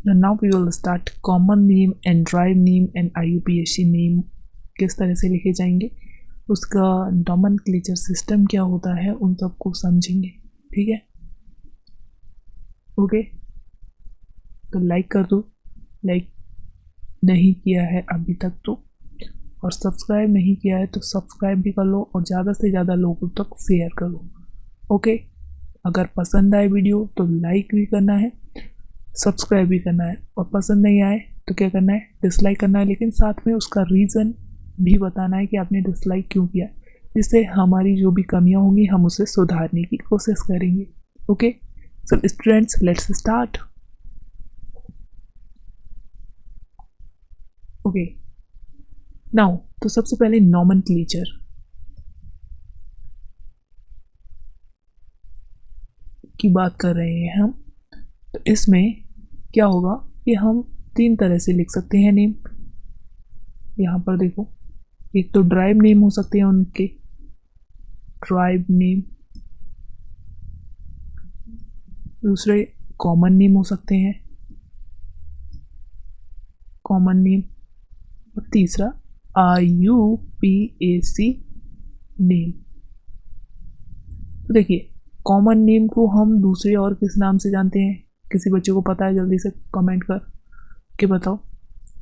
Now we will start common name and derived name and IUPAC name किस तरह से लिखे जाएंगे, उसका नॉमेनक्लेचर सिस्टम क्या होता है, उन सबको समझेंगे। ठीक है, ओके। तो लाइक कर दो, लाइक नहीं किया है अभी तक तो, और सब्सक्राइब नहीं किया है तो सब्सक्राइब भी कर लो और ज़्यादा से ज़्यादा लोगों तक शेयर करो। ओके, अगर पसंद आए वीडियो तो लाइक भी करना है, सब्सक्राइब भी करना है, और पसंद नहीं आए तो क्या करना है, डिसलाइक करना है, लेकिन साथ में उसका रीज़न भी बताना है कि आपने डिसलाइक क्यों किया, जिससे हमारी जो भी कमियां होंगी हम उसे सुधारने की कोशिश करेंगे। Okay, so students let's start. Okay, now तो सबसे पहले नॉमेनक्लेचर की बात कर रहे हैं हम। तो इसमें क्या होगा कि हम तीन तरह से लिख सकते हैं नेम। यहाँ पर देखो, एक तो ड्राइव नेम हो सकते हैं उनके, ड्राइव नेम, दूसरे कॉमन नेम हो सकते हैं, कॉमन नेम, और तीसरा IUPAC नेम। तो देखिए, कॉमन नेम को हम दूसरे और किस नाम से जानते हैं, किसी बच्चे को पता है? जल्दी से कमेंट कर के बताओ,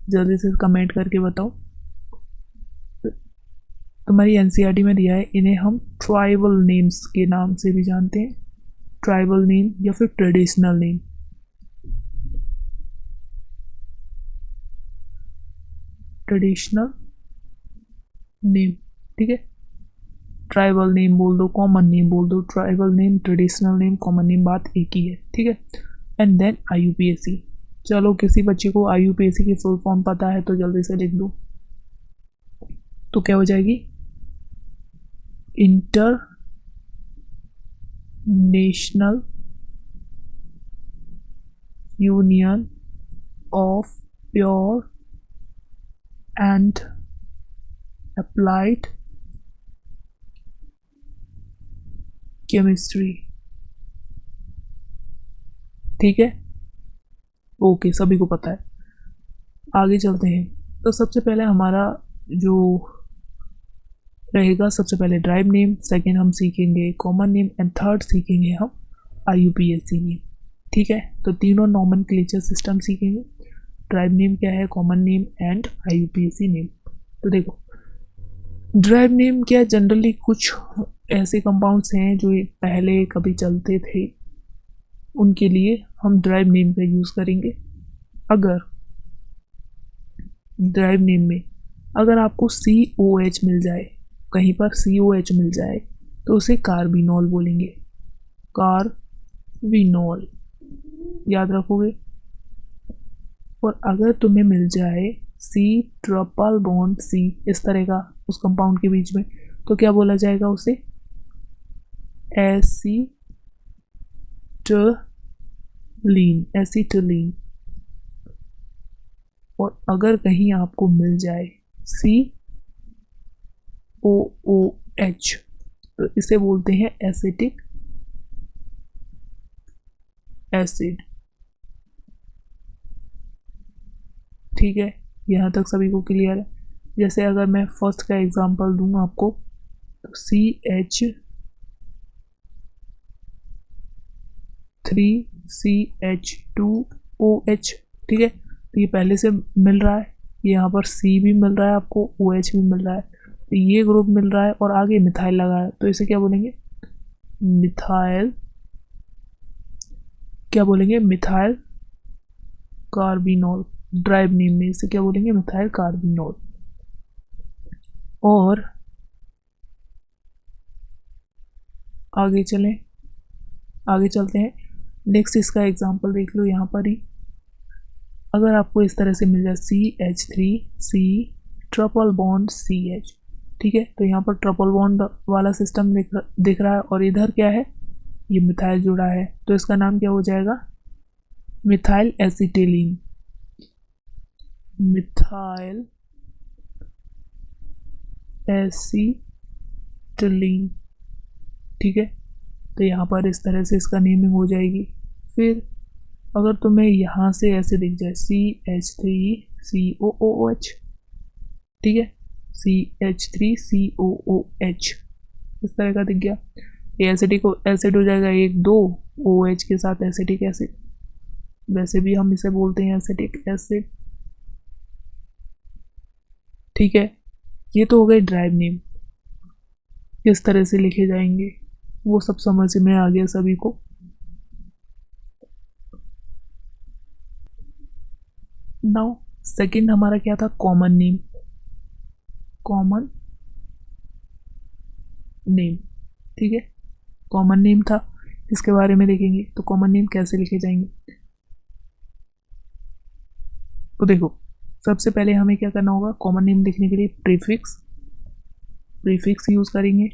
जल्दी से कमेंट करके बताओ। तुम्हारी NCERT में दिया है, इन्हें हम ट्राइबल नेम्स के नाम से भी जानते हैं, ट्राइबल नेम या फिर ट्रेडिशनल नेम। ट्रेडिशनल नेम, ठीक है, ट्राइबल नेम बोल दो, कॉमन नेम बोल दो, tribal name, traditional name, common name, बात एक ही है। ठीक है, एंड देन IUPAC। चलो, किसी बच्चे को IUPAC की फुल फॉर्म पता है तो जल्दी से लिख दो। तो क्या हो जाएगी, inter national union of pure and applied chemistry. ठीक है, ओके, सभी को पता है। आगे चलते हैं। तो सबसे पहले हमारा जो रहेगा, सबसे पहले ड्राइव नेम, सेकेंड हम सीखेंगे कॉमन नेम, एंड थर्ड सीखेंगे हम IUPAC नेम। ठीक है, तो तीनों नॉमेनक्लेचर सिस्टम सीखेंगे। ड्राइव नेम क्या है, common name and IUPAC name. तो देखो, ड्राइव नेम क्या, जनरली कुछ ऐसे कंपाउंड्स हैं जो पहले कभी चलते थे, उनके लिए हम ड्राइव नेम का यूज़ करेंगे। अगर ड्राइव नेम में अगर आपको COH मिल जाए, कहीं पर COH मिल जाए, तो उसे कार्बिनॉल बोलेंगे, कार्बिनॉल, याद रखोगे। और अगर तुम्हें मिल जाए C ट्रिपल बॉन्ड C इस तरह का उस कंपाउंड के बीच में, तो क्या बोला जाएगा उसे, एसिटिलीन। और अगर कहीं आपको मिल जाए COOH, तो इसे बोलते हैं एसिटिक एसिड। ठीक है, यहाँ तक सभी को क्लियर है। जैसे अगर मैं फर्स्ट का एग्जांपल दूँ आपको, तो CH3CH2OH। ठीक है, तो ये पहले से मिल रहा है, यहाँ पर C भी मिल रहा है आपको, OH भी मिल रहा है, तो ये ग्रुप मिल रहा है, और आगे मिथाइल लगा है, तो इसे क्या बोलेंगे, मिथाइल, क्या बोलेंगे, मिथाइल कार्बिनॉल। ड्राइव नेम में इसे क्या बोलेंगे, मिथाइल कार्बिनॉल। और आगे चलें, आगे चलते हैं। नेक्स्ट इसका एग्जांपल देख लो यहाँ पर ही। अगर आपको इस तरह से मिल जाए CH3C ट्रिपल बॉन्ड CH, ठीक है, तो यहाँ पर ट्रिपल बॉन्ड वाला सिस्टम दिख रहा है, और इधर क्या है, ये मिथाइल जुड़ा है, तो इसका नाम क्या हो जाएगा, मिथाइल एसिटिलीन, मिथाइल एसिटिलीन। ठीक है, तो यहाँ पर इस तरह से इसका नेमिंग हो जाएगी। फिर अगर तुम्हें यहाँ से ऐसे दिख जाए CH3COOH, ठीक है, CH3COOH इस तरह का दिख गया, ये एसिडिक एसिड हो जाएगा, एक दो OH के साथ एसिटिक एसिड, वैसे भी हम इसे बोलते हैं एसिटिक एसिड, ठीक है। ये तो हो गए ड्राइव नेम, किस तरह से लिखे जाएंगे वो सब समझ में आ गया सभी को। नाउ सेकंड हमारा क्या था, कॉमन नेम, कॉमन नेम, ठीक है, कॉमन नेम था, इसके बारे में देखेंगे। तो कॉमन नेम कैसे लिखे जाएंगे, तो देखो सबसे पहले हमें क्या करना होगा, कॉमन नेम लिखने के लिए प्रीफिक्स, प्रीफिक्स यूज करेंगे,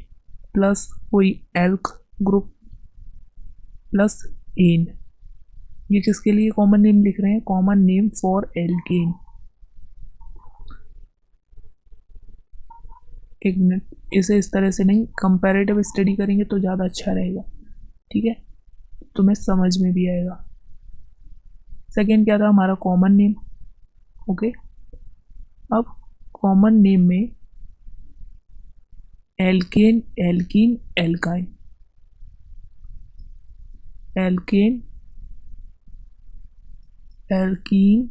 प्लस कोई एल्क ग्रुप प्लस एन। ये किसके लिए कॉमन नेम लिख रहे हैं, कॉमन नेम फॉर एल्केन। एक मिनट, इसे इस तरह से नहीं, कंपैरेटिव स्टडी करेंगे तो ज़्यादा अच्छा रहेगा, ठीक है, तुम्हें समझ में भी आएगा। सेकेंड क्या था हमारा, कॉमन नेम, ओके। अब कॉमन नेम में alkane, alkene, alkyne, alkane, alkene,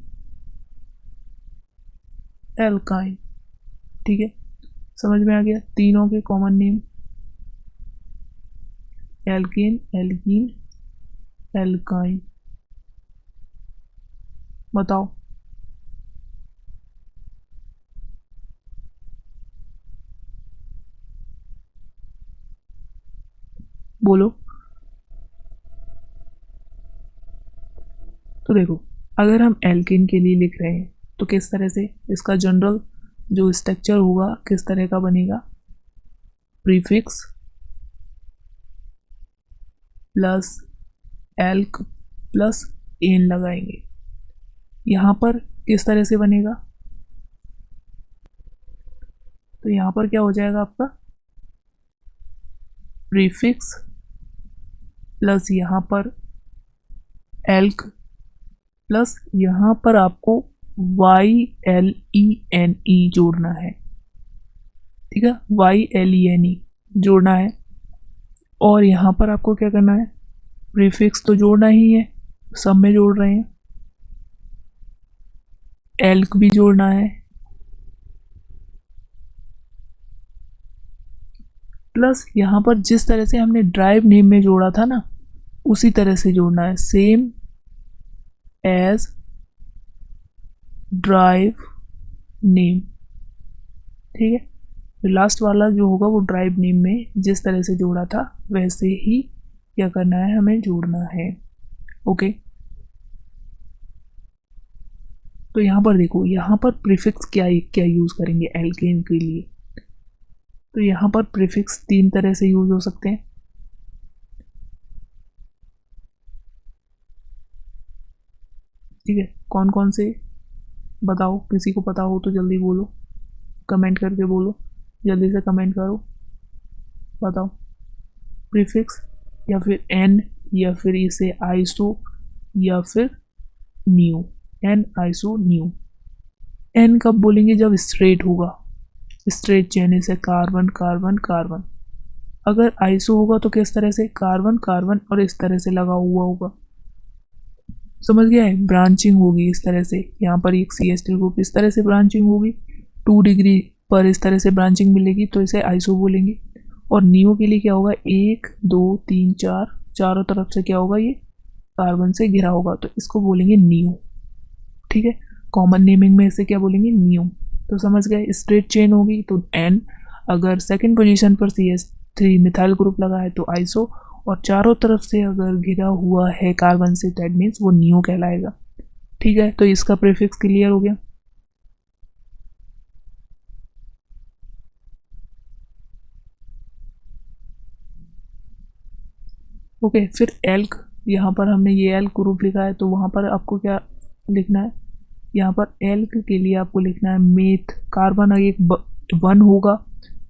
alkyne, ठीक है, समझ में आ गया, तीनों के common name alkane, alkene, alkyne. बताओ, बोलो। तो देखो अगर हम एल्केन के लिए लिख रहे हैं तो किस तरह से, इसका जनरल जो स्ट्रक्चर होगा किस तरह का बनेगा, prefix plus alk plus ane लगाएंगे। यहाँ पर किस तरह से बनेगा, तो यहाँ पर क्या हो जाएगा आपका, प्रीफिक्स प्लस यहाँ पर एल्क प्लस यहाँ पर आपको YLENE जोड़ना है, ठीक है, YLENE जोड़ना है। और यहाँ पर आपको क्या करना है, प्रीफिक्स तो जोड़ना ही है, सब में जोड़ रहे हैं, एल्क भी जोड़ना है, प्लस यहाँ पर जिस तरह से हमने ड्राइव नेम में जोड़ा था ना उसी तरह से जोड़ना है, सेम एज ड्राइव नेम, ठीक है। तो लास्ट वाला जो होगा वो ड्राइव नेम में जिस तरह से जोड़ा था वैसे ही क्या करना है, हमें जोड़ना है, ओके। तो यहाँ पर देखो, यहाँ पर प्रीफिक्स क्या क्या यूज़ करेंगे एल्केन के लिए, तो यहाँ पर प्रीफिक्स तीन तरह से यूज हो सकते हैं, ठीक है, कौन कौन से बताओ, किसी को पता हो तो जल्दी बोलो, कमेंट करके बोलो, जल्दी से कमेंट करो, बताओ। प्रीफिक्स या फिर एन, या फिर इसे आइसो, या फिर neo, n iso neo. N कब बोलेंगे, जब स्ट्रेट होगा, स्ट्रेट चेन से कार्बन कार्बन कार्बन। अगर आइसो होगा तो किस तरह से, कार्बन कार्बन और इस तरह से लगा हुआ होगा, समझ गया है, ब्रांचिंग होगी इस तरह से, यहाँ पर एक CH3 ग्रुप इस तरह से ब्रांचिंग होगी, 2 डिग्री पर इस तरह से ब्रांचिंग मिलेगी तो इसे आइसो बोलेंगे। और नियो के लिए क्या होगा, 1 2 3 4, चारों तरफ से क्या होगा, ये कार्बन से घिरा होगा तो इसको बोलेंगे नियो, ठीक है। कॉमन नेमिंग में इसे क्या बोलेंगे, नियो। तो समझ गए, स्ट्रेट चेन होगी तो एन, अगर सेकंड पोजीशन पर CH3 मिथाइल ग्रुप लगा है तो आइसो, और चारों तरफ से अगर घिरा हुआ है कार्बन से दैट मीन्स वो नियो कहलाएगा, ठीक है। तो इसका प्रीफिक्स क्लियर हो गया। ओके, फिर एल्क, यहाँ पर हमने ये एल्क ग्रुप लिखा है तो वहाँ पर आपको क्या लिखना है, यहाँ पर एल्क के लिए आपको लिखना है मेथ, कार्बन अगर एक 1 होगा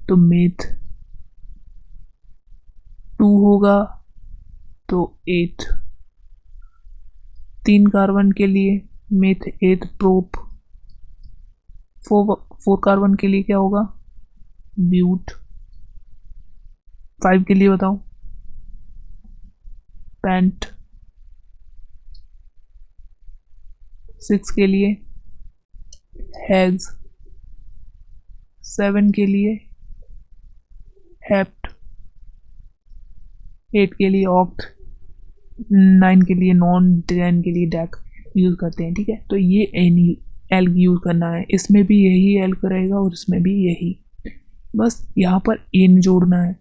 तो मेथ, 2 होगा तो 8, 3 कार्बन के लिए मेथ 8 प्रोप, 4 कार्बन के लिए क्या होगा, ब्यूट, 5 के लिए बताओ, पेंट, 6 के लिए हेक्स, 7 के लिए हेप्ट, 8 के लिए ऑक्ट, 9 के लिए नॉन, 10 के लिए डैक यूज़ करते हैं। ठीक है, तो ये एल यूज़ करना है, इसमें भी यही एल करेगा और इसमें भी यही, बस यहाँ पर एन जोड़ना है।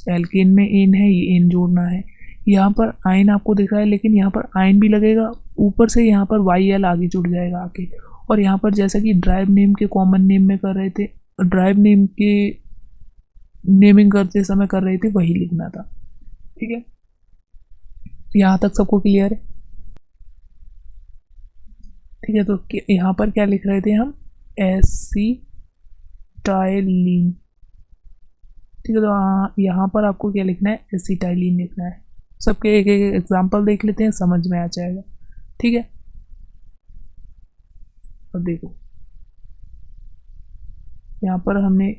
एल्केन में एन है, ये एन जोड़ना है। यहाँ पर आयन आपको दिख रहा है, लेकिन यहाँ पर आयन भी लगेगा, ऊपर से यहाँ पर वाई एल आगे जुड़ जाएगा आके। और यहाँ पर जैसा कि ड्राइव नेम के कॉमन नेम में कर रहे थे, ड्राइव नेम के नेमिंग करते समय कर रहे थे, वही लिखना था। ठीक है, यहाँ तक सबको क्लियर है? ठीक है, तो यहाँ पर क्या लिख रहे थे हम, एसिटाइलिन। ठीक है, तो यहाँ पर आपको क्या लिखना है, एसिटाइलिन लिखना है। सबके एक एक एग्जाम्पल देख लेते हैं, समझ में आ जाएगा। ठीक है, अब देखो यहाँ पर हमने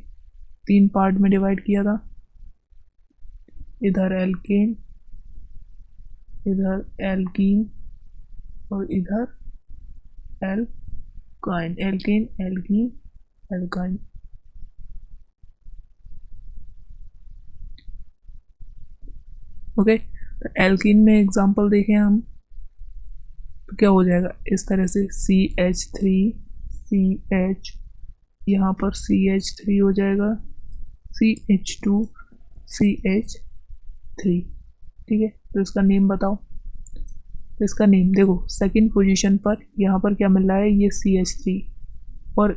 3 पार्ट में डिवाइड किया था, इधर एल्केन, इधर एल्कीन और इधर alkyne, alkane alkene alkyne. Okay, तो एल्कीन में एग्जांपल देखें हम, तो क्या हो जाएगा, इस तरह से CH3 CH, यहाँ पर CH3 हो जाएगा, CH2 CH3। ठीक है, तो इसका नेम बताओ। तो इसका नेम देखो, सेकंड पोजीशन पर यहाँ पर क्या मिल रहा है, ये CH3, और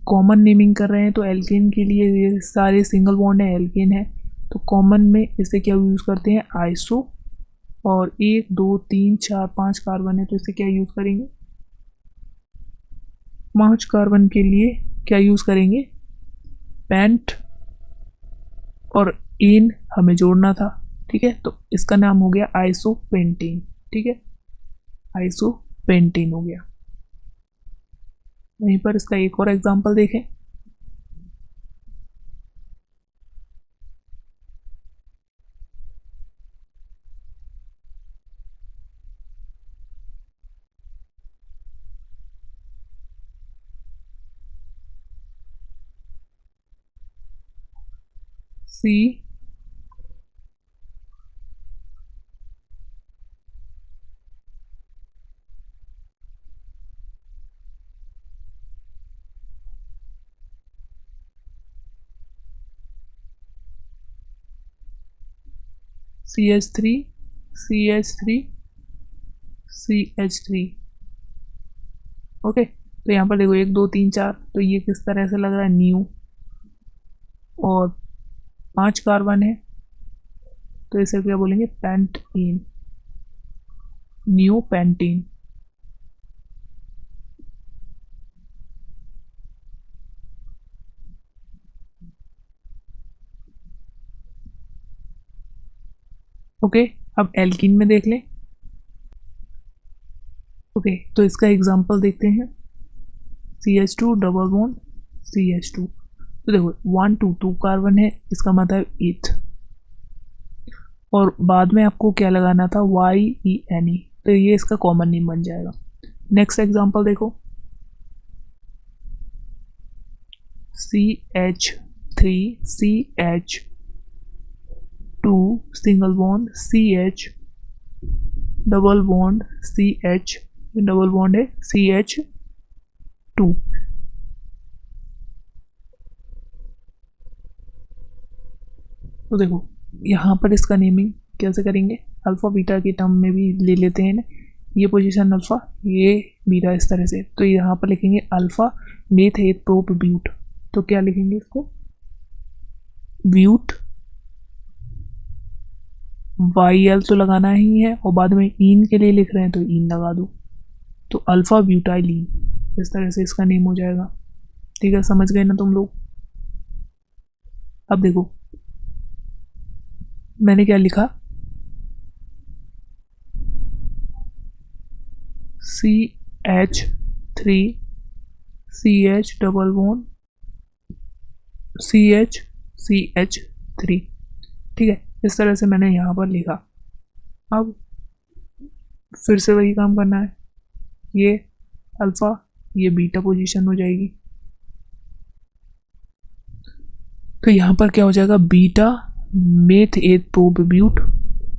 कॉमन नेमिंग कर रहे हैं तो एल्केन के लिए ये सारे सिंगल बॉन्ड है, एल्केन है, तो कॉमन में इसे क्या यूज़ करते हैं, आइसो। और 1 2 3 4 5 कार्बन है, तो इसे क्या यूज़ करेंगे, 5 कार्बन के लिए क्या यूज़ करेंगे, पेंट, और इन हमें जोड़ना था। ठीक है, तो इसका नाम हो गया आइसोपेंटीन। ठीक है, आइसोपेंटीन हो गया। वहीं पर इसका एक और एग्जांपल देखें, सी CH3 CH3 CH3। ओके, तो यहाँ पर देखो 1 2 3 4, तो ये किस तरह से लग रहा है, न्यू, और 5 कार्बन है, तो इसे क्या बोलेंगे, पेंटीन, न्यू पेंटीन। ओके, अब एल्कीन में देख लें। ओके, तो इसका एग्जांपल देखते हैं, CH2 डबल बॉन्ड CH2, तो देखो 1 2 2 कार्बन है, इसका मतलब ईथ, और बाद में आपको क्या लगाना था, YENE, तो ये इसका कॉमन नेम बन जाएगा। नेक्स्ट एग्जांपल देखो, CH3 CH2 single bond CH double bond CH, double bond है CH2। तो देखो यहाँ पर इसका नेमिंग कैसे करेंगे, अल्फ़ा बीटा के टर्म में भी ले लेते हैं ना, ये पोजीशन अल्फ़ा, ये बीटा, इस तरह से। तो यहाँ पर लिखेंगे अल्फ़ा मेथ 8 प्रोप ब्यूट, तो क्या लिखेंगे इसको, ब्यूट, YL तो लगाना ही है, और बाद में इन के लिए लिख रहे हैं तो इन लगा दो, तो अल्फ़ा ब्यूटाइलिन, इस तरह से इसका नेम हो जाएगा। ठीक है, समझ गए ना तुम लोग? अब देखो मैंने क्या लिखा, CH3 CH double bond CH3। ठीक है, इस तरह से मैंने यहाँ पर लिखा। अब फिर से वही काम करना है, ये अल्फ़ा ये बीटा पोजीशन हो जाएगी। तो यहाँ पर क्या हो जाएगा, beta meth eth prop but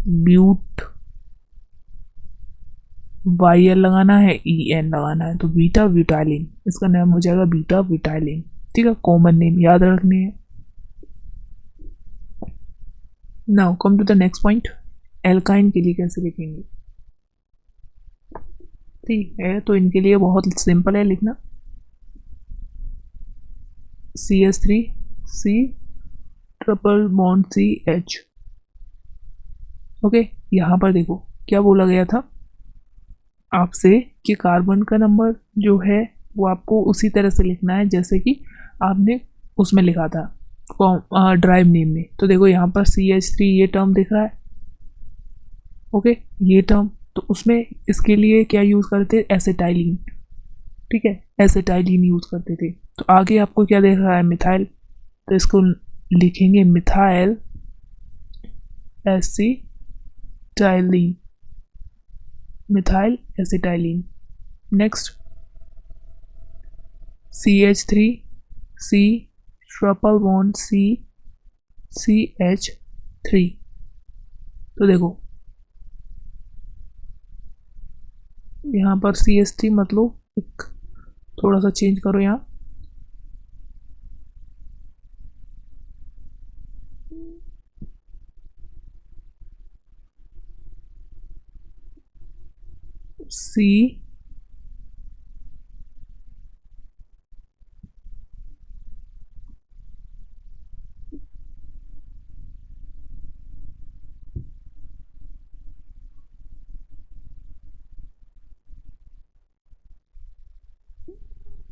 but YL लगाना है, EN लगाना है, तो बीटा ब्यूटाइलिन, इसका नाम हो जाएगा बीटा ब्यूटाइलिन। ठीक है, कॉमन नेम याद रखने हैं। Now come to the next point, alkyne के लिए कैसे लिखेंगे। ठीक है, तो इनके लिए बहुत सिंपल है लिखना, CH3 C triple bond CH। Okay, यहाँ पर देखो क्या बोला गया था आपसे कि कार्बन का नंबर जो है वो आपको उसी तरह से लिखना है जैसे कि आपने उसमें लिखा था ड्राइव नेम में। तो देखो यहाँ पर CH3 ये टर्म दिख रहा है, ओके ये टर्म, तो उसमें इसके लिए क्या यूज़ करते, एसिटाइलिन। ठीक है, एसिटाइलिन यूज़ करते थे। तो आगे आपको क्या देख रहा है, मिथाइल, तो इसको लिखेंगे methyl acetylene, methyl acetylene. Next CH3 C triple bond CH3। तो देखो यहाँ पर CH3 मतलब एक थोड़ा सा चेंज करो यहाँ, C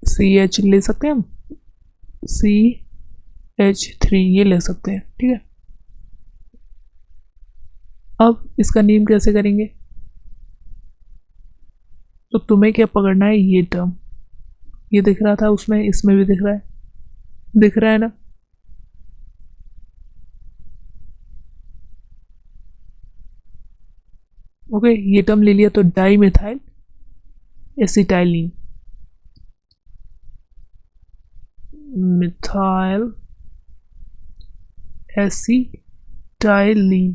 CH ले सकते हैं हम, CH3 ये ले सकते हैं। ठीक है, अब इसका नेम कैसे करेंगे, तो तुम्हें क्या पकड़ना है, ये टर्म ये दिख रहा था उसमें, इसमें भी दिख रहा है ना। ओके, ये टर्म ले लिया, तो di methyl acetylene, methyl acetylene.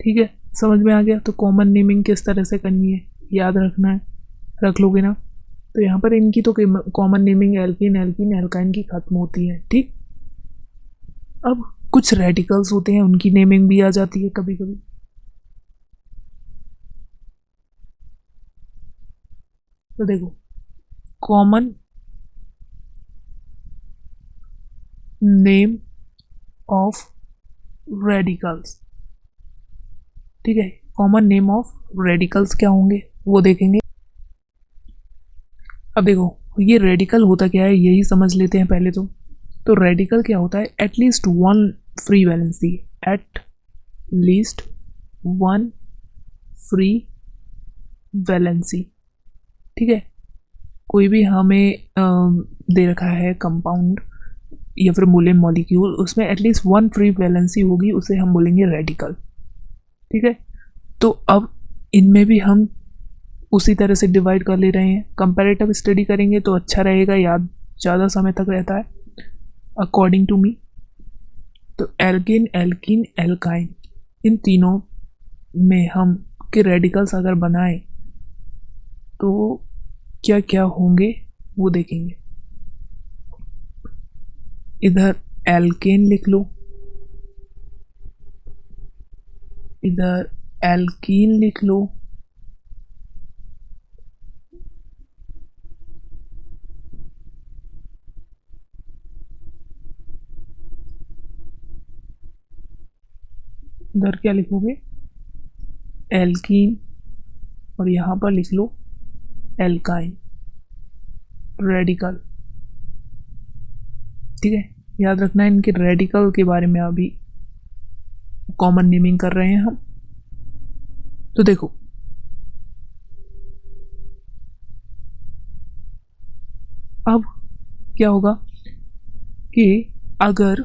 ठीक है, समझ में आ गया। तो कॉमन नेमिंग किस तरह से करनी है याद रखना है, रख लोगे ना। तो यहाँ पर इनकी तो common naming alkene alkene alkyne की खत्म होती है। ठीक, अब कुछ रेडिकल्स होते हैं उनकी नेमिंग भी आ जाती है कभी कभी। तो देखो कॉमन नेम ऑफ रेडिकल्स, ठीक है, कॉमन नेम ऑफ रेडिकल्स क्या होंगे वो देखेंगे। अब देखो ये रेडिकल होता क्या है यही समझ लेते हैं पहले तो रेडिकल क्या होता है, at least one free valency, at least one free valency. ठीक है, कोई भी हमें दे रखा है कंपाउंड या फिर मोलेम मॉलिक्यूल, उसमें एटलीस्ट वन फ्री वैलेंसी होगी, उसे हम बोलेंगे रेडिकल। ठीक है, तो अब इनमें भी हम उसी तरह से डिवाइड कर ले रहे हैं। कंपैरेटिव स्टडी करेंगे तो अच्छा रहेगा, याद ज़्यादा समय तक रहता है अकॉर्डिंग टू मी। तो एल्केन एल्कीन एल्काइन, इन तीनों में हम के रेडिकल्स अगर बनाए तो क्या क्या होंगे वो देखेंगे। इधर एल्केन लिख लो, इधर एल्कीन लिख लो, इधर क्या लिखोगे, एल्कीन, और यहाँ पर लिख लो एल्काइन रेडिकल। ठीक है, याद रखना है इनके रेडिकल के बारे में अभी कॉमन नेमिंग कर रहे हैं हम। तो देखो अब क्या होगा कि अगर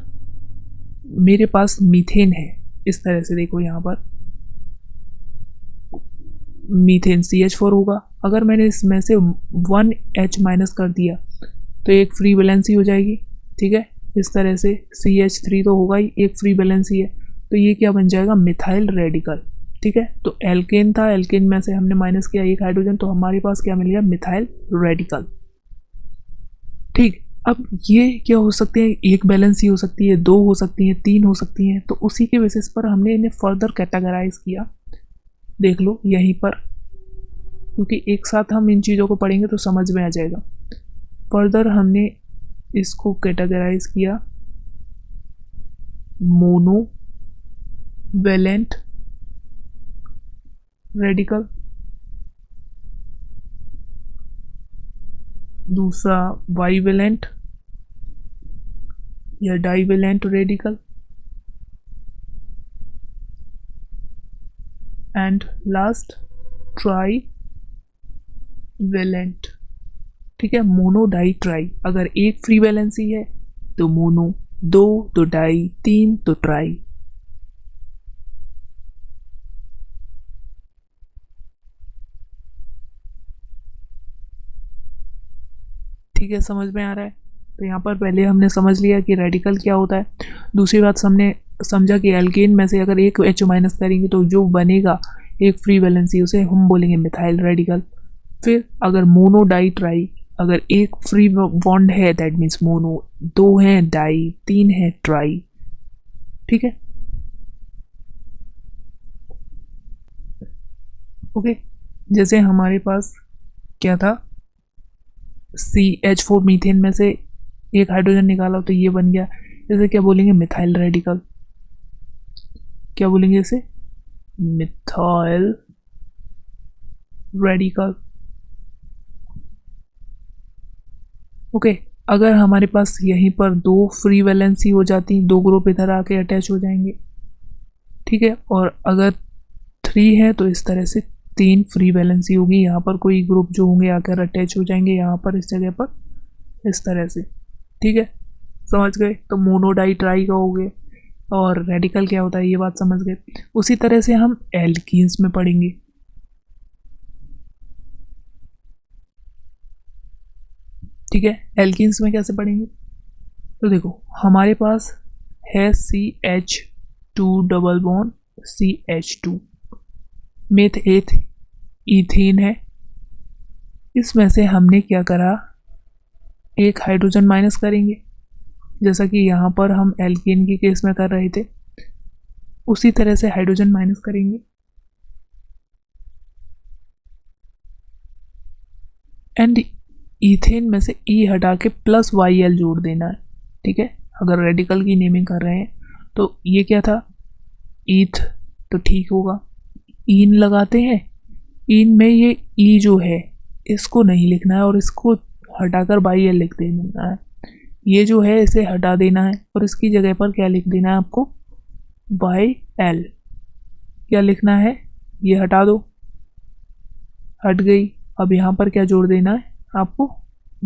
मेरे पास मीथेन है, इस तरह से देखो यहाँ पर मीथेन CH4 होगा, अगर मैंने इसमें से 1H माइनस कर दिया तो एक फ्री वैलेंसी हो जाएगी। ठीक है, इस तरह से CH3 तो होगा ही, एक फ्री वैलेंसी है, तो ये क्या बन जाएगा, मिथाइल रेडिकल। ठीक है, तो एल्केन था, एल्केन में से हमने माइनस किया एक हाइड्रोजन, तो हमारे पास क्या मिल गया, मिथाइल रेडिकल। ठीक, अब ये क्या हो सकते हैं, एक बैलेंसी हो सकती है, दो हो सकती है, तीन हो सकती हैं, तो उसी के बेसिस पर हमने इन्हें फर्दर कैटेगराइज किया। देख लो यहीं पर, क्योंकि एक साथ हम इन चीज़ों को पढ़ेंगे तो समझ में आ जाएगा। फर्दर हमने इसको कैटेगराइज किया मोनो वैलेंट रेडिकल, दूसरा बाईवेलेंट या divalent radical, and last try valent. ठीक है, मोनो डाई ट्राई, अगर एक फ्री वैलेंसी है तो मोनो, दो तो डाई, तीन तो ट्राई। ठीक है, समझ में आ रहा है। तो यहाँ पर पहले हमने समझ लिया कि रेडिकल क्या होता है। दूसरी बात हमने समझा कि एल्केन में से अगर एक H माइनस करेंगे तो जो बनेगा एक फ्री वैलेंसी, उसे हम बोलेंगे मिथाइल रेडिकल। फिर अगर मोनो डाई ट्राई, अगर एक फ्री बॉन्ड है दैट मीन्स मोनो, दो हैं डाई, तीन है ट्राई। ठीक है, ओके। जैसे हमारे पास क्या था, CH4 मीथेन में से एक हाइड्रोजन निकाला तो ये बन गया, जैसे क्या बोलेंगे, मिथाइल रेडिकल। क्या बोलेंगे इसे, मिथाइल रेडिकल। ओके, अगर हमारे पास यहीं पर दो फ्री वैलेंसी हो जाती, दो ग्रुप इधर आके अटैच हो जाएंगे। ठीक है, और अगर थ्री है तो इस तरह से तीन फ्री वैलेंसी होगी, यहाँ पर कोई ग्रुप जो होंगे आकर अटैच हो जाएंगे यहाँ पर इस जगह पर, इस तरह से। ठीक है, समझ गए। तो मोनो डाई ट्राई का हो गए, और रेडिकल क्या होता है ये बात समझ गए। उसी तरह से हम एल्कीन्स में पढ़ेंगे। ठीक है, एल्कीन्स में कैसे पढ़ेंगे, तो देखो हमारे पास है CH2 double bond CH2, meth eth ethene है। इसमें से हमने क्या करा, एक हाइड्रोजन माइनस करेंगे, जैसा कि यहाँ पर हम एल्केन के केस में कर रहे थे, उसी तरह से हाइड्रोजन माइनस करेंगे, एंड इथेन में से ई हटा के प्लस YL जोड़ देना है। ठीक है, अगर रेडिकल की नेमिंग कर रहे हैं तो ये क्या था, ईथ, तो ठीक होगा, ईन लगाते हैं, इन में ये ई जो है इसको नहीं लिखना है और इसको हटाकर YL लिख देना है। ये जो है इसे हटा देना है और इसकी जगह पर क्या लिख देना है आपको, YL। क्या लिखना है, ये हटा दो, हट गई। अब यहाँ पर क्या जोड़ देना है आपको,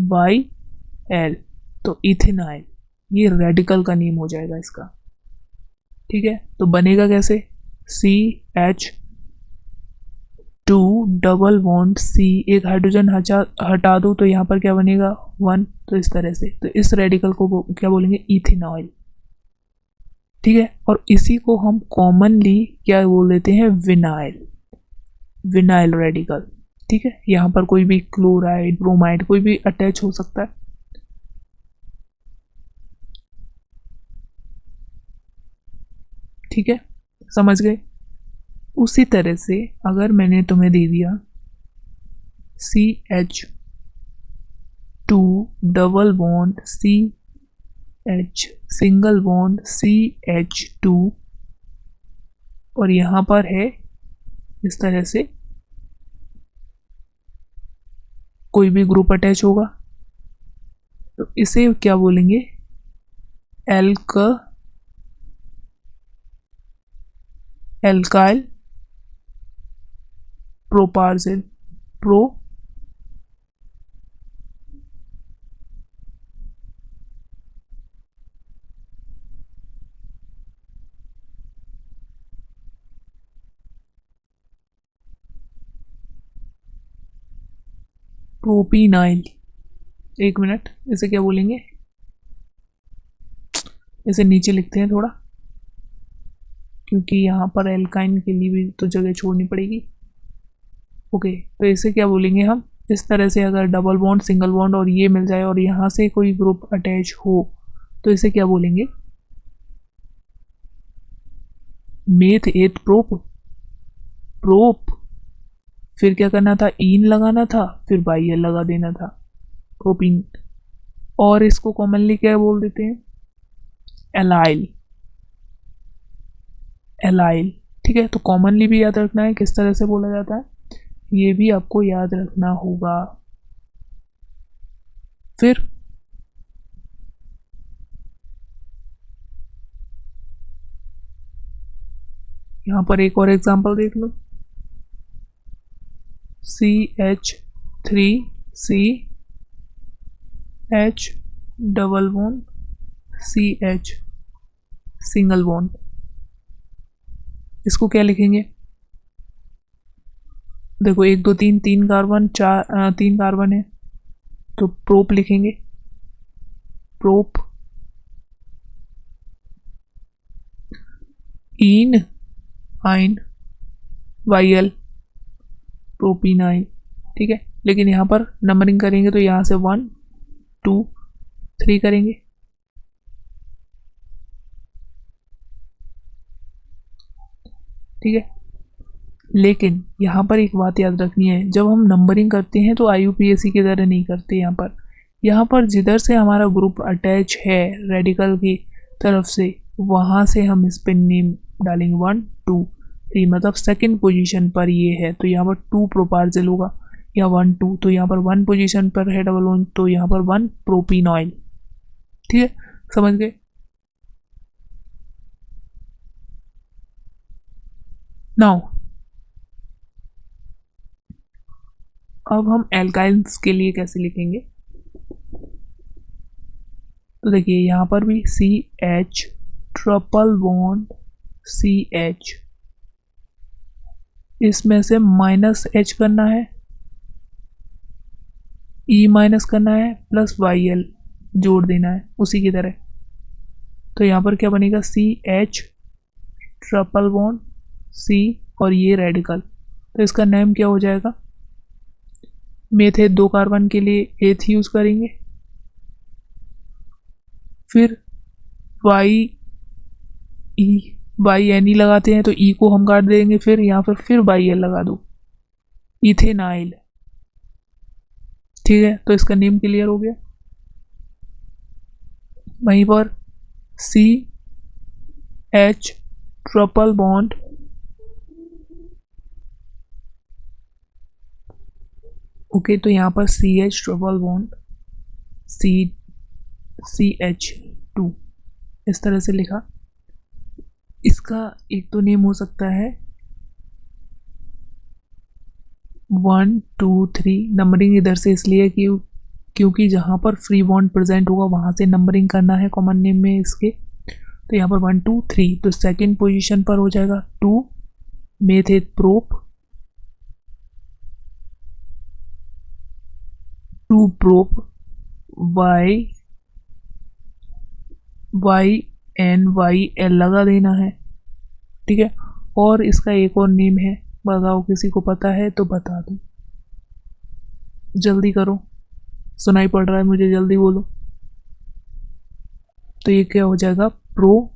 YL, तो इथेनाइल, ये रेडिकल का नेम हो जाएगा इसका। ठीक है, तो बनेगा कैसे, CH2 डबल बॉन्ड C, एक हाइड्रोजन हटा दो तो यहाँ पर क्या बनेगा, 1, तो इस तरह से। तो इस रेडिकल को क्या बोलेंगे, इथेनॉल। ठीक है, और इसी को हम कॉमनली क्या बोल देते हैं, विनाइल, विनाइल रेडिकल। ठीक है, यहाँ पर कोई भी क्लोराइड ब्रोमाइड कोई भी अटैच हो सकता है। ठीक है, समझ गए। उसी तरह से अगर मैंने तुम्हें दे दिया CH2 double bond CH single bond CH2, और यहाँ पर है इस तरह से कोई भी ग्रुप अटैच होगा, तो इसे क्या बोलेंगे, एल्काइल प्रोपार्जिल, प्रोपीनाइल। एक मिनट, इसे क्या बोलेंगे, इसे नीचे लिखते हैं थोड़ा, क्योंकि यहाँ पर एल्काइन के लिए भी तो जगह छोड़नी पड़ेगी। ओके, तो इसे क्या बोलेंगे हम, इस तरह से अगर डबल बॉन्ड, सिंगल बॉन्ड और ये मिल जाए और यहाँ से कोई ग्रुप अटैच हो तो इसे क्या बोलेंगे, मेथ एथ प्रोप। प्रोप, फिर क्या करना था, इन लगाना था, फिर बाई एल लगा देना था, प्रोपीन। और इसको कॉमनली क्या बोल देते हैं, एलाइल। एलाइल, ठीक है। तो कॉमनली भी याद रखना है किस तरह से बोला जाता है, ये भी आपको याद रखना होगा। फिर यहाँ पर एक और एग्जांपल देख लो, CH3, CH double bond, CH single bond. इसको क्या लिखेंगे, देखो 1 2 3, 3 कार्बन, 3 कार्बन है तो प्रोप लिखेंगे, प्रोप। इन आइन, वाई प्रोपीनाइन, ठीक है। लेकिन यहाँ पर नंबरिंग करेंगे तो यहाँ से 1 2 3 करेंगे, ठीक है। लेकिन यहाँ पर एक बात याद रखनी है, जब हम नंबरिंग करते हैं तो IUPAC की तरह नहीं करते। यहाँ पर जिधर से हमारा ग्रुप अटैच है रेडिकल की तरफ से, वहाँ से हम इस पे नेम डालेंगे 1 2 3, मतलब सेकंड पोजीशन पर ये है तो यहाँ पर 2 प्रोपार्जिल होगा, या 1 2, तो यहाँ पर 1 पोजीशन पर है डबल बॉन्ड तो यहाँ पर 1 प्रोपीनॉइल, ठीक है। समझ गए। नाउ अब हम एल्काइल्स के लिए कैसे लिखेंगे, तो देखिए यहाँ पर भी CH ट्रिपल बॉन्ड CH, इसमें से -H करना है, E माइनस करना है, प्लस YL जोड़ देना है उसी की तरह। तो यहाँ पर क्या बनेगा, CH ट्रिपल बॉन्ड C और ये रेडिकल, तो इसका नेम क्या हो जाएगा, मेथेट 2 कार्बन के लिए एथ यूज करेंगे, फिर वाई एन ई लगाते हैं तो ई को हम काट देंगे, फिर यहाँ पर फिर वाई एल लगा दो, इथेनाइल, ठीक है। तो इसका नेम क्लियर हो गया। वहीं पर CH ट्रिपल बॉन्ड ओके, तो यहाँ पर CH ट्रिपल बॉन्ड CH2 इस तरह से लिखा। इसका एक तो नेम हो सकता है 1 2 3, नंबरिंग इधर से इसलिए कि क्योंकि जहाँ पर फ्री बॉन्ड प्रेजेंट होगा वहाँ से नंबरिंग करना है कॉमन नेम में इसके। तो यहाँ पर 1 2 3, तो सेकंड पोजीशन पर हो जाएगा 2 मेथेट prop, 2 prop Y N Y L लगा देना है, ठीक है। और इसका एक और नेम है, बताओ किसी को पता है तो बता दो, जल्दी करो, सुनाई पड़ रहा है मुझे, जल्दी बोलो। तो ये क्या हो जाएगा, प्रोपार्जिल,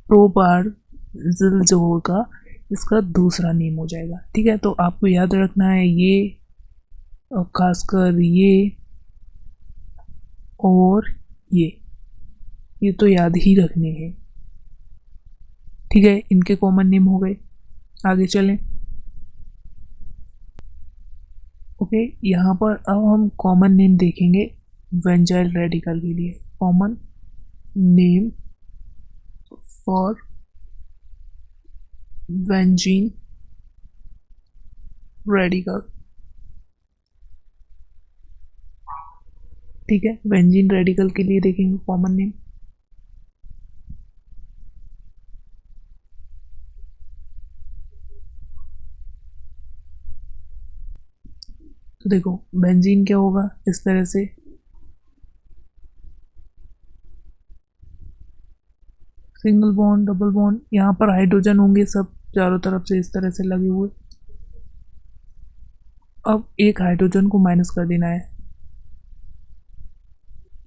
प्रोपार्जिल जो होगा इसका दूसरा नेम हो जाएगा, ठीक है। तो आपको याद रखना है ये, और खासकर ये और ये तो याद ही रखने हैं, ठीक है। इनके कॉमन नेम हो गए। आगे चलें। ओके, यहाँ पर अब हम कॉमन नेम देखेंगे वेंजाइल रेडिकल के लिए, कॉमन नेम फॉर वेंजीन रेडिकल, ठीक है। वेंजीन रेडिकल के लिए देखेंगे कॉमन नेम, तो देखो बेंजीन क्या होगा, इस तरह से सिंगल बॉन्ड, डबल बॉन्ड, यहाँ पर हाइड्रोजन होंगे सब चारों तरफ से इस तरह से लगे हुए। अब एक हाइड्रोजन को माइनस कर देना है,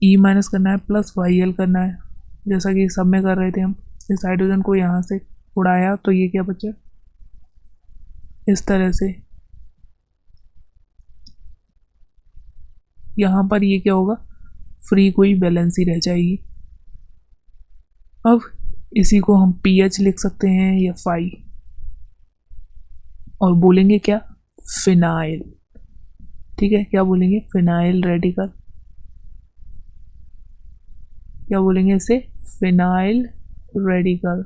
ई माइनस करना है प्लस वाई एल करना है, जैसा कि सब में कर रहे थे हम। इस हाइड्रोजन को यहाँ से उड़ाया तो ये क्या बचा, इस तरह से। यहाँ पर ये क्या होगा, फ्री कोई बैलेंस ही रह जाएगी। अब इसी को हम पीएच लिख सकते हैं या फाई, और बोलेंगे क्या, फिनाइल। ठीक है, क्या बोलेंगे, फिनाइल रेडिकल। क्या बोलेंगे इसे, फिनाइल रेडिकल।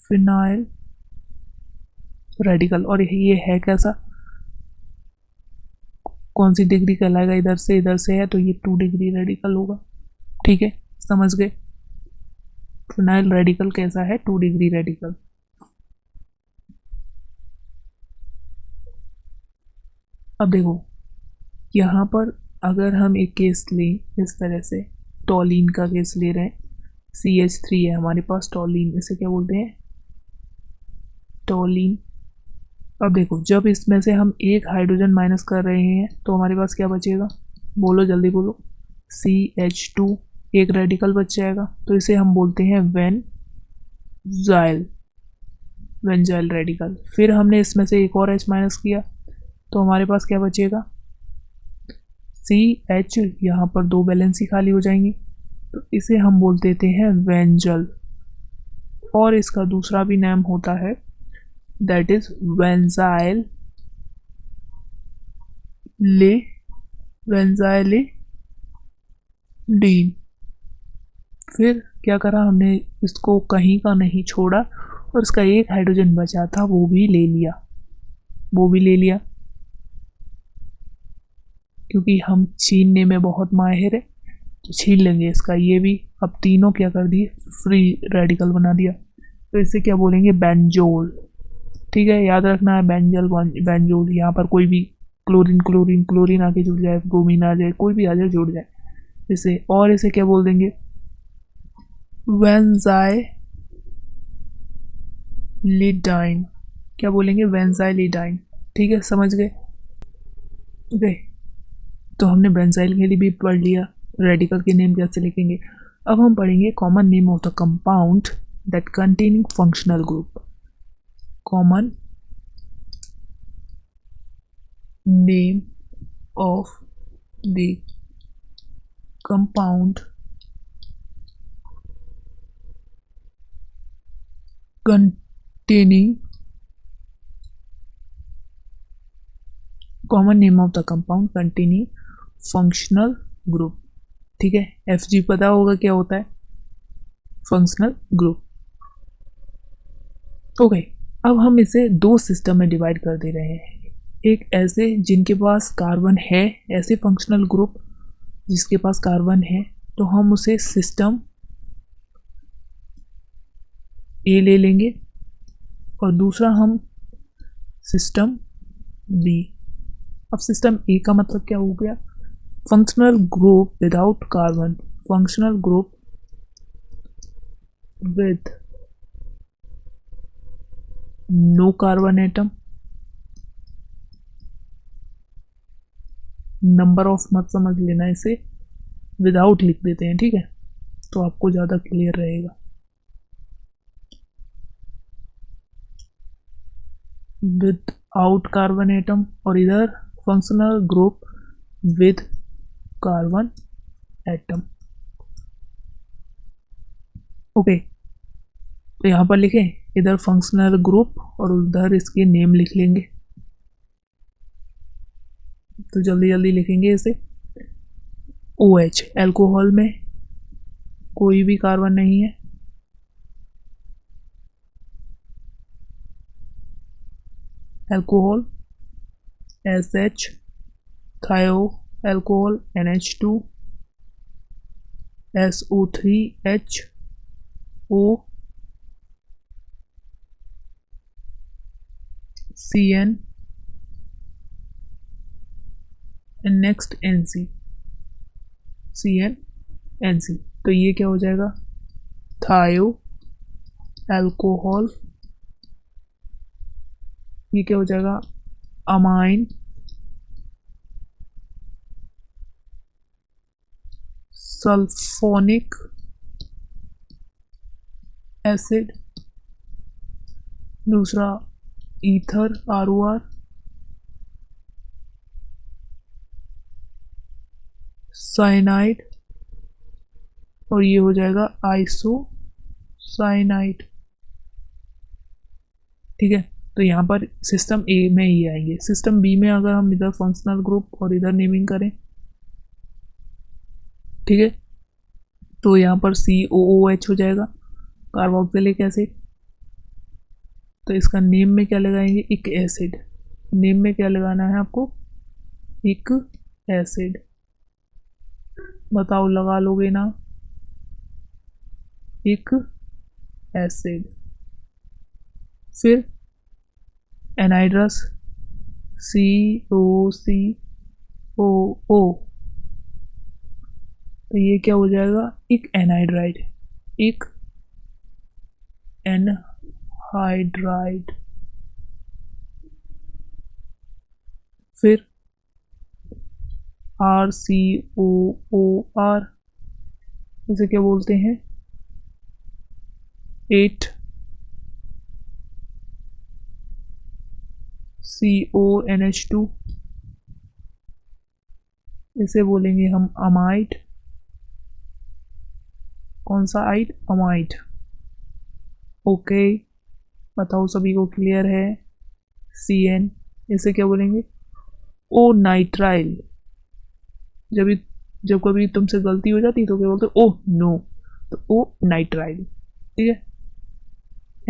Phenyl radical. और ये है कैसा, कौन सी डिग्री कहलाएगा, इधर से है तो ये 2 डिग्री रेडिकल होगा। ठीक है, समझ गए, फिनाइल रेडिकल कैसा है, 2 डिग्री रेडिकल। अब देखो यहाँ पर अगर हम एक केस लें इस तरह से, टॉलिन का केस ले रहे हैं, CH3 है हमारे पास टॉलिन, इसे क्या बोलते हैं, टॉलिन। अब देखो जब इसमें से हम एक हाइड्रोजन माइनस कर रहे हैं तो हमारे पास क्या बचेगा, बोलो जल्दी बोलो, CH2, एक रेडिकल बच जाएगा, तो इसे हम बोलते हैं वेंजाइल, वेंजाइल रेडिकल। फिर हमने इसमें से एक और H माइनस किया तो हमारे पास क्या बचेगा, CH, यहाँ पर 2 बैलेंस ही खाली हो जाएंगी, तो इसे हम बोल देते हैं वेंजल। और इसका दूसरा भी नाम होता है, दैट इज वेंजाइल ले, वेंजाइल डीन। फिर क्या करा हमने, इसको कहीं का नहीं छोड़ा और इसका एक हाइड्रोजन बचा था वो भी ले लिया, वो भी ले लिया, क्योंकि हम छीनने में बहुत माहिर है तो छीन लेंगे इसका ये भी। अब तीनों क्या कर दिए, फ्री रेडिकल बना दिया, तो इसे क्या बोलेंगे, बेंजोल। ठीक है, याद रखना है बेंजल बेंजोल। यहाँ पर कोई भी क्लोरीन क्लोरीन क्लोरीन आके जुड़ जाए, ब्रोमीन आ जाए, कोई भी आ जाए जुड़ जाए इसे। और इसे क्या बोल देंगे, वेंजाइलिडाइन। क्या बोलेंगे, वेंजाइलिडाइन। ठीक है, समझ गए। ओके, तो हमने बेंजाइल के लिए भी पढ़ लिया, रेडिकल के नेम कैसे लिखेंगे। अब हम पढ़ेंगे common name of the compound that containing functional group. Common name of the compound containing, common name of the compound containing functional group. ठीक है, FG पता होगा क्या होता है, फंक्शनल ग्रुप। ओके, अब हम इसे 2 सिस्टम में डिवाइड कर दे रहे हैं। एक ऐसे जिनके पास कार्बन है, ऐसे फंक्शनल ग्रुप जिसके पास कार्बन है तो हम उसे सिस्टम ए ले लेंगे, और दूसरा हम सिस्टम बी। अब सिस्टम ए का मतलब क्या हो गया, functional group without carbon, functional group with no carbon atom. Number of मत समझ लेना, इसे विदाउट लिख देते हैं, ठीक है, तो आपको ज़्यादा क्लियर रहेगा। विदाउट कार्बन एटम, और इधर functional group with carbon atom. Okay, तो यहाँ पर लिखें, इधर फंक्शनल ग्रुप और उधर इसके नेम लिख लेंगे। तो जल्दी जल्दी लिखेंगे इसे। OH, एल्कोहल में कोई भी कार्बन नहीं है, एल्कोहल। SH, थायो alcohol, NH2, SO3HO, CN and next NC, CN NC। तो ये क्या हो जाएगा, थायो अल्कोहल। ये क्या हो जाएगा, अमाइन सल्फोनिक एसिड। दूसरा ईथर ROR, साइनाइड, और ये हो जाएगा आइसोसाइनाइड। ठीक है, तो यहाँ पर सिस्टम ए में ही आएंगे। सिस्टम बी में अगर हम इधर फंक्शनल ग्रुप और इधर नेमिंग करें, ठीक है, तो यहाँ पर COOH हो जाएगा, कार्बोक्सिलिक एसिड। तो इसका नेम में क्या लगाएंगे, इक एसिड। नेम में क्या लगाना है आपको, इक एसिड। बताओ लगा लोगे ना, इक एसिड। फिर एनाइड्रस COCOO। तो ये क्या हो जाएगा, इक एनाइड्राइड, इक एनहाइड्राइड। फिर RCOOR, इसे क्या बोलते हैं, 8CONH2। इसे बोलेंगे हम अमाइड। कौन सा आइड, अमाइड। ओके, बताओ सभी को क्लियर है। CN, इसे क्या बोलेंगे, ओ नाइट्राइल। जब जब कभी तुमसे गलती हो जाती तो क्या बोलते, ओ नो, तो ओ नाइट्राइल। ठीक है,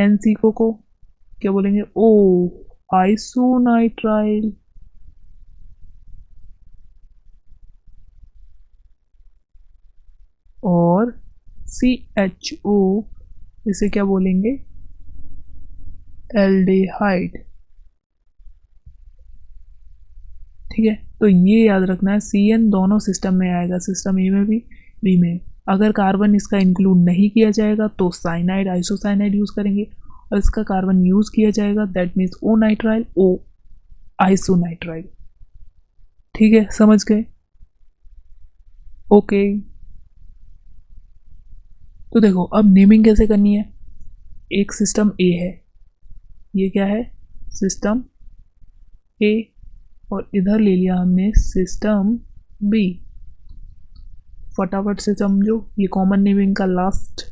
NC को क्या बोलेंगे, ओ आइसोनाइट्राइल। और CHO, इसे क्या बोलेंगे, एल्डिहाइड। ठीक है, तो ये याद रखना है, CN दोनों सिस्टम में आएगा, सिस्टम ए में भी, बी में। अगर कार्बन इसका इंक्लूड नहीं किया जाएगा तो साइनाइड, आइसोसाइनाइड यूज करेंगे, और इसका कार्बन यूज किया जाएगा दैट मीन्स ओ नाइट्राइल, ओ आइसोनाइट्राइल। ठीक है, समझ गए। ओके, तो देखो अब नेमिंग कैसे करनी है। एक सिस्टम ए है, ये क्या है, सिस्टम ए, और इधर ले लिया हमने सिस्टम बी। फटाफट से समझो, ये कॉमन नेमिंग का लास्ट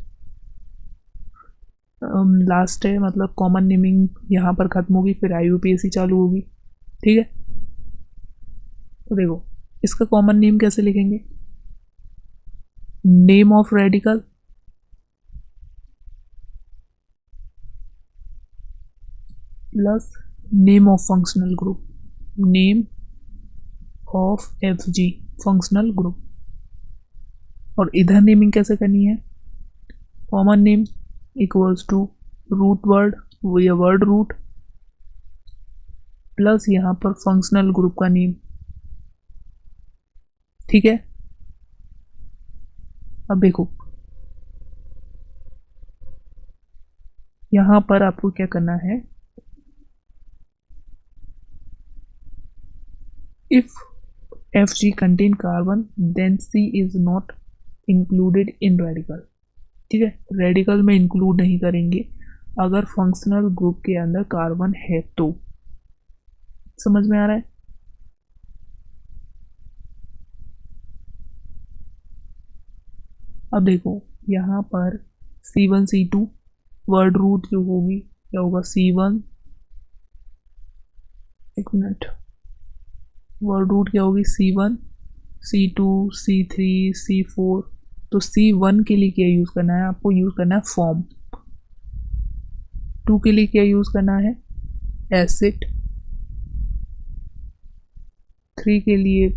है, मतलब कॉमन नेमिंग यहाँ पर खत्म होगी, फिर IUPAC चालू होगी। ठीक है, तो देखो इसका कॉमन नेम कैसे लिखेंगे, name of radical plus name of functional group, name of FG functional group. और इधर नेमिंग कैसे करनी है, common name equals to root word, या वर्ड रूट, प्लस यहाँ पर फंक्शनल ग्रुप का नेम। ठीक है, अब देखो यहाँ पर आपको क्या करना है, if FG contain carbon then C is not included in radical। ठीक है, रेडिकल में इंक्लूड नहीं करेंगे अगर फंक्शनल ग्रुप के अंदर कार्बन है तो। समझ में आ रहा है। अब देखो यहाँ पर C1 C2 वर्ड रूट जो होगी क्या होगा, C1, एक मिनट, वर्ड रूट क्या होगी, C1 C2 C3 C4। तो C1 के लिए क्या यूज़ करना है, आपको यूज़ करना है फॉर्म। 2 के लिए क्या यूज़ करना है, एसिड। 3 के लिए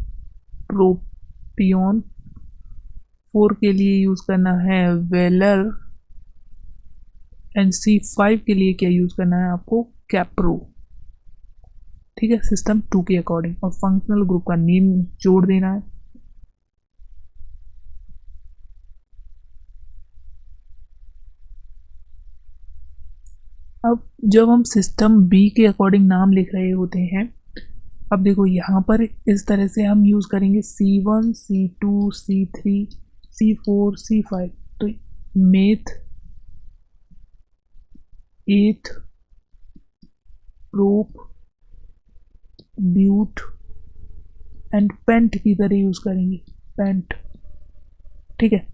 प्रोपियोन। 4 के लिए यूज़ करना है वेलर। एंड C5 के लिए क्या यूज़ करना है आपको, कैप्रो। ठीक है, सिस्टम 2 के अकॉर्डिंग, और फंक्शनल ग्रुप का नेम जोड़ देना है। अब जब हम सिस्टम बी के अकॉर्डिंग नाम लिख रहे होते हैं, अब देखो यहाँ पर इस तरह से हम यूज़ करेंगे C1, C2, C3, C4, C5। तो मेथ, एथ, प्रोप, ब्यूट एंड पेंट की तरह यूज़ करेंगे, पेंट। ठीक है,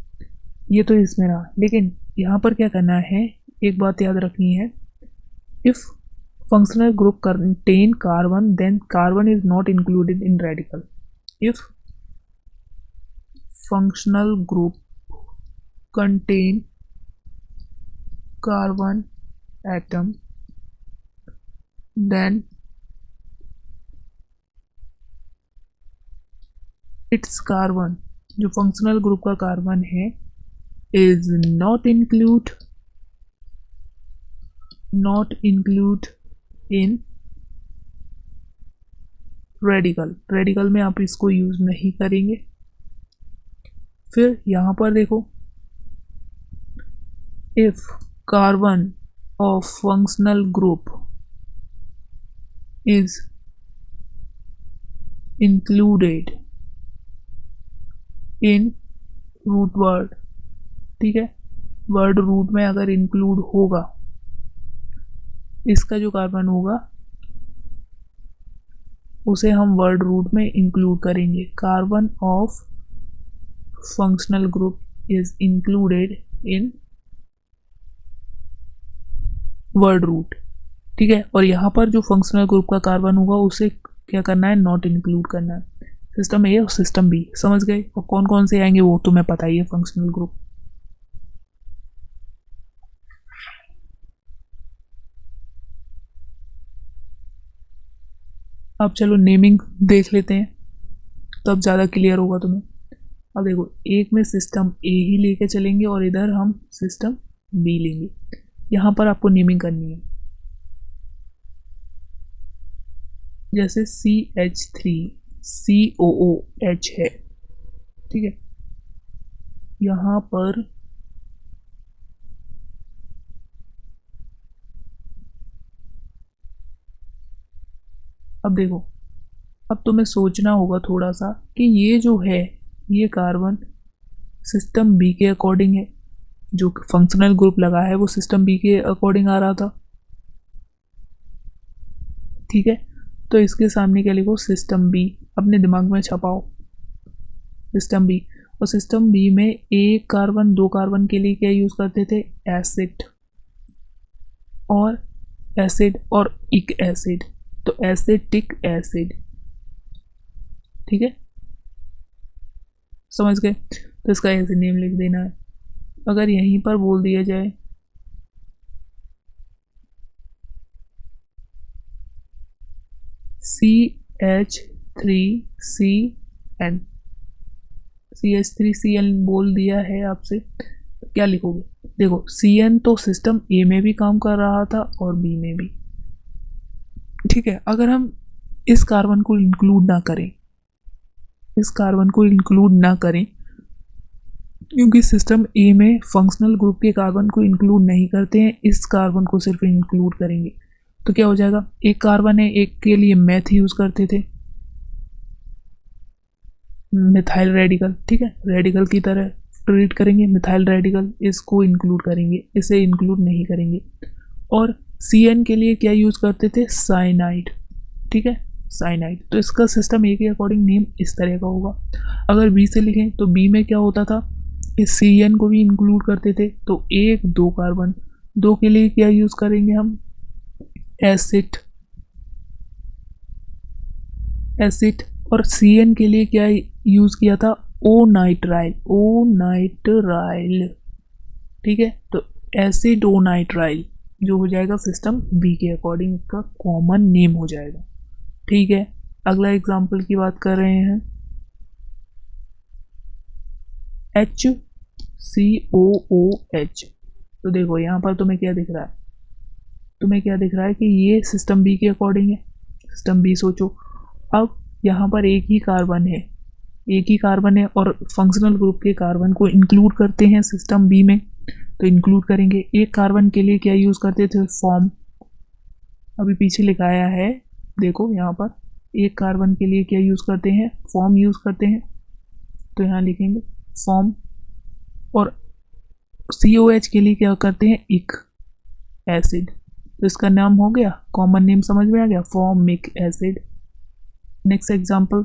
ये तो इसमें रहा, लेकिन यहाँ पर क्या करना है, एक बात याद रखनी है। If functional group contain carbon, then carbon is not included in radical. If functional group contain carbon atom, then its carbon, जो functional group का कार्बन है, is not include in radical. Radical में आप इसको यूज नहीं करेंगे। फिर यहाँ पर देखो, if carbon of functional group is included in root word, ठीक है, वर्ड रूट में अगर इंक्लूड होगा, इसका जो कार्बन होगा उसे हम वर्ड रूट में इंक्लूड करेंगे। Carbon of functional group is included in word root, ठीक है। और यहाँ पर जो फंक्शनल ग्रुप का कार्बन होगा उसे क्या करना है, नॉट इंक्लूड करना है। सिस्टम ए और सिस्टम बी समझ गए, और कौन कौन से आएंगे वो तुम्हें पता ही है, फंक्शनल ग्रुप। अब चलो नेमिंग देख लेते हैं, तब ज़्यादा क्लियर होगा तुम्हें। अब देखो, एक में सिस्टम ए ही लेके चलेंगे और इधर हम सिस्टम बी लेंगे। यहाँ पर आपको नेमिंग करनी है, जैसे CH3COOH है, ठीक है। यहाँ पर अब देखो, अब तुम्हें सोचना होगा थोड़ा सा कि ये जो है, ये कार्बन सिस्टम बी के अकॉर्डिंग है, जो फंक्शनल ग्रुप लगा है वो सिस्टम बी के अकॉर्डिंग आ रहा था, ठीक है। तो इसके सामने क्या लिखो, सिस्टम बी, अपने दिमाग में छपाओ सिस्टम बी। और सिस्टम बी में एक कार्बन, दो कार्बन के लिए क्या यूज़ करते थे, एसिड और इक एसिड, तो एसिटिक एसिड, ठीक है, समझ गए। तो इसका ऐसे नेम लिख देना है। अगर यहीं पर बोल दिया जाए CH3CN, CH3CN बोल दिया है आपसे, तो क्या लिखोगे, देखो CN तो सिस्टम ए में भी काम कर रहा था और बी में भी, ठीक है। अगर हम इस कार्बन को इंक्लूड ना करें, क्योंकि सिस्टम ए में फंक्शनल ग्रुप के कार्बन को इंक्लूड नहीं करते हैं, इस कार्बन को सिर्फ इंक्लूड करेंगे, तो क्या हो जाएगा, एक कार्बन है, एक के लिए मैथ यूज करते थे, मिथाइल रेडिकल, ठीक है, रेडिकल की तरह ट्रीट करेंगे, मिथाइल रेडिकल, इसको इंक्लूड करेंगे, इसे इंक्लूड नहीं करेंगे। और CN के लिए क्या यूज करते थे, साइनाइड, ठीक है, साइनाइड। तो इसका सिस्टम ए के अकॉर्डिंग नेम इस तरह का होगा। अगर बी से लिखें तो बी में क्या होता था, इस CN को भी इंक्लूड करते थे, तो एक दो कार्बन, दो के लिए क्या यूज करेंगे हम, एसिड, और CN के लिए क्या यूज किया था, ओ नाइट्राइल, ठीक है। तो एसिड ओ नाइट्राइल जो हो जाएगा सिस्टम बी के अकॉर्डिंग, इसका कॉमन नेम हो जाएगा, ठीक है। अगला एग्जांपल की बात कर रहे हैं, HCOOH। तो देखो यहाँ पर तुम्हें क्या दिख रहा है, कि ये सिस्टम बी के अकॉर्डिंग है, सिस्टम बी सोचो। अब यहाँ पर एक ही कार्बन है और फंक्शनल ग्रुप के कार्बन को इंक्लूड करते हैं सिस्टम बी में, तो इंक्लूड करेंगे। एक कार्बन के लिए क्या यूज़ करते थे? फॉर्म। अभी पीछे लिखाया है, देखो यहाँ पर, एक कार्बन के लिए क्या यूज़ करते हैं? फॉर्म यूज़ करते हैं, तो यहाँ लिखेंगे फॉर्म। और COH के लिए क्या करते हैं? इक एसिड। तो इसका नाम हो गया, कॉमन नेम समझ में आ गया, formic acid. Next example,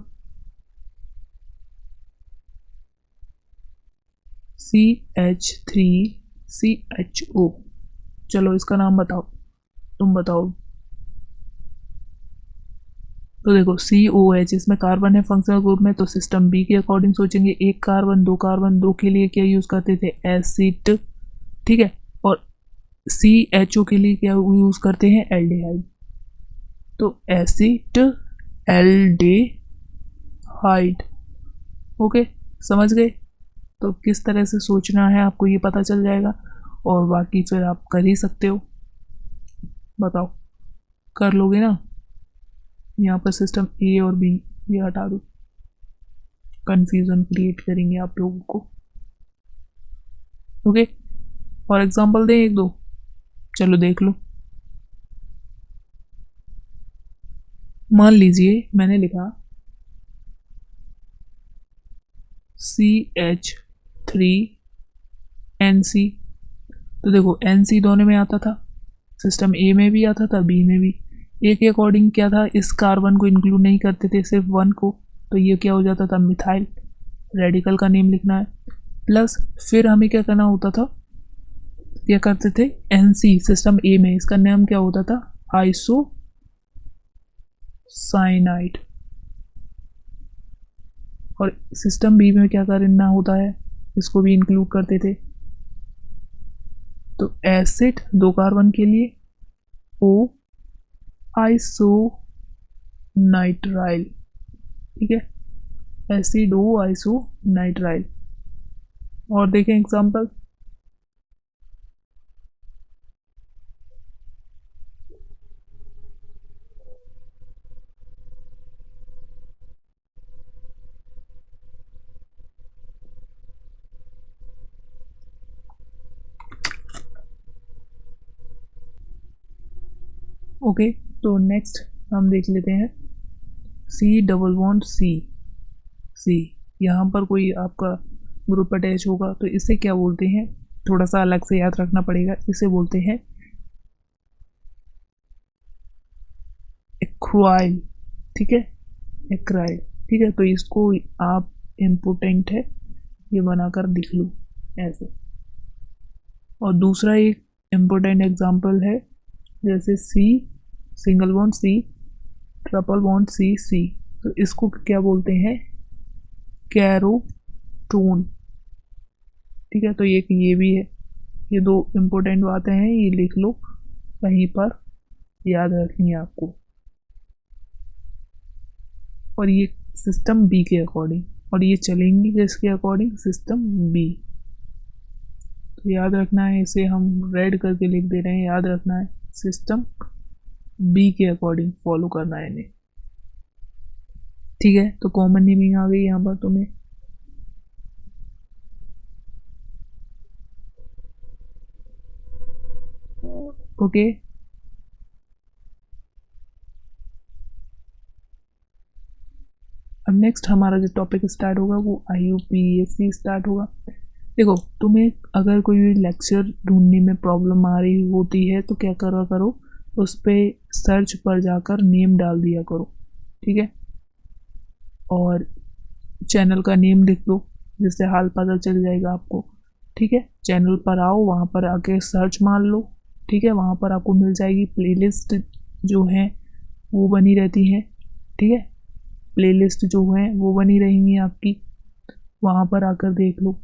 CH3CHO। चलो इसका नाम बताओ, तुम बताओ। तो देखो COH इसमें कार्बन है फंक्शनल ग्रुप में, तो सिस्टम बी के अकॉर्डिंग सोचेंगे। एक कार्बन, दो के लिए क्या यूज़ करते थे? एसिड, ठीक है। और CHO के लिए क्या यूज़ करते हैं? एल्डिहाइड। तो एसिड एल्डिहाइड। ओके, समझ गए? तो किस तरह से सोचना है आपको ये पता चल जाएगा, और बाकी फिर आप कर ही सकते हो। बताओ, कर लोगे ना? यहाँ पर सिस्टम ए और बी ये हटा दो, कंफ्यूजन क्रिएट करेंगे आप लोगों को। ओके, और एग्जांपल दें एक दो, चलो देख लो। मान लीजिए मैंने लिखा CH3NC, तो देखो NC दोनों में आता था, सिस्टम ए में भी आता था, बी में भी। ए के अकॉर्डिंग क्या था? इस कार्बन को इंक्लूड नहीं करते थे, सिर्फ वन को, तो ये क्या हो जाता था? मिथाइल। रेडिकल का नेम लिखना है। प्लस फिर हमें क्या करना होता था? क्या करते थे? NC सिस्टम ए में, इसका नाम क्या होता था? आइसोसाइनाइड। और सिस्टम बी में क्या करना होता है? इसको भी इंक्लूड करते थे, तो एसिड दो कार्बन के लिए O आइसोनाइट्राइल, ठीक है, एसिड O आइसोनाइट्राइल। और देखें एग्जांपल, ओके। तो नेक्स्ट हम देख लेते हैं C+C। यहाँ पर कोई आपका ग्रुप अटैच होगा, तो इसे क्या बोलते हैं? थोड़ा सा अलग से याद रखना पड़ेगा। इसे बोलते हैं एक्राइल, ठीक है, एक्राइल, ठीक है। तो इसको आप इम्पोर्टेंट है ये बनाकर लिख लो ऐसे। और दूसरा एक इम्पोर्टेंट एग्जांपल है, जैसे C single bond C triple bond C, तो इसको क्या बोलते हैं? कैरोटोन, ठीक है। तो ये भी है, ये दो इम्पोर्टेंट बातें हैं, ये लिख लो, कहीं पर याद रखनी है आपको। और ये सिस्टम बी के अकॉर्डिंग, और ये चलेंगी किसके अकॉर्डिंग? System B. तो याद रखना है, इसे हम रेड करके लिख दे रहे हैं, याद रखना है सिस्टम बी के अकॉर्डिंग फॉलो करना है इन्हें, ठीक है। तो कॉमन नेमिंग आ गई यहाँ पर तुम्हें। ओके, अब नेक्स्ट हमारा जो टॉपिक स्टार्ट होगा वो IUPAC स्टार्ट होगा। देखो, तुम्हें अगर कोई भी लेक्चर ढूंढने में प्रॉब्लम आ रही होती है तो क्या करा करो, उस पर सर्च पर जाकर नेम डाल दिया करो, ठीक है। और चैनल का नेम लिख दो, जिससे हाल पता चल जाएगा आपको, ठीक है। चैनल पर आओ, वहाँ पर आके सर्च मार लो, ठीक है। वहाँ पर आपको मिल जाएगी प्लेलिस्ट जो है वो बनी रहती है, ठीक है। प्लेलिस्ट जो है वो बनी रहेंगी आपकी, वहाँ पर आकर देख लो,